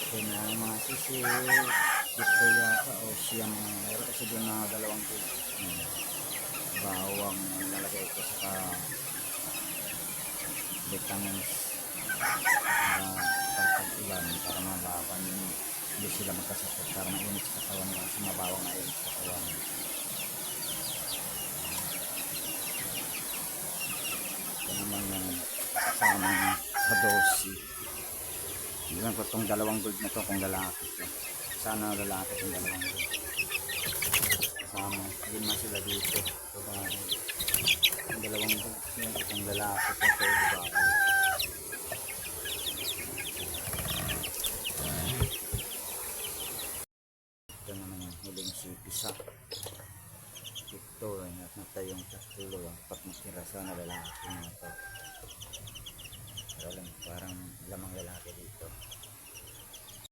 Ito na mga sisi. Ito yata o siyang meron kasi doon na dalawang bawang nalagay ko sa vitamins para pagpag-ulan para mabawan hindi sila magkasakit para mainit sa katawan kasi mabawang na init sa katawan. Ito naman yung kasama sa dosi. Ilan ko itong dalawang gold na to kung lalaki to. Sana lalaki itong dalawang gold. Kasama. Lima sila dito. Ito ba? Yung dalawang gold. Itong lalaki to. Ito ba? Ito naman yung huling si isa. Ito. Natay yung tatlo. Apat na tira. Sana lalaki na ito. Parang lamang lalaki dito.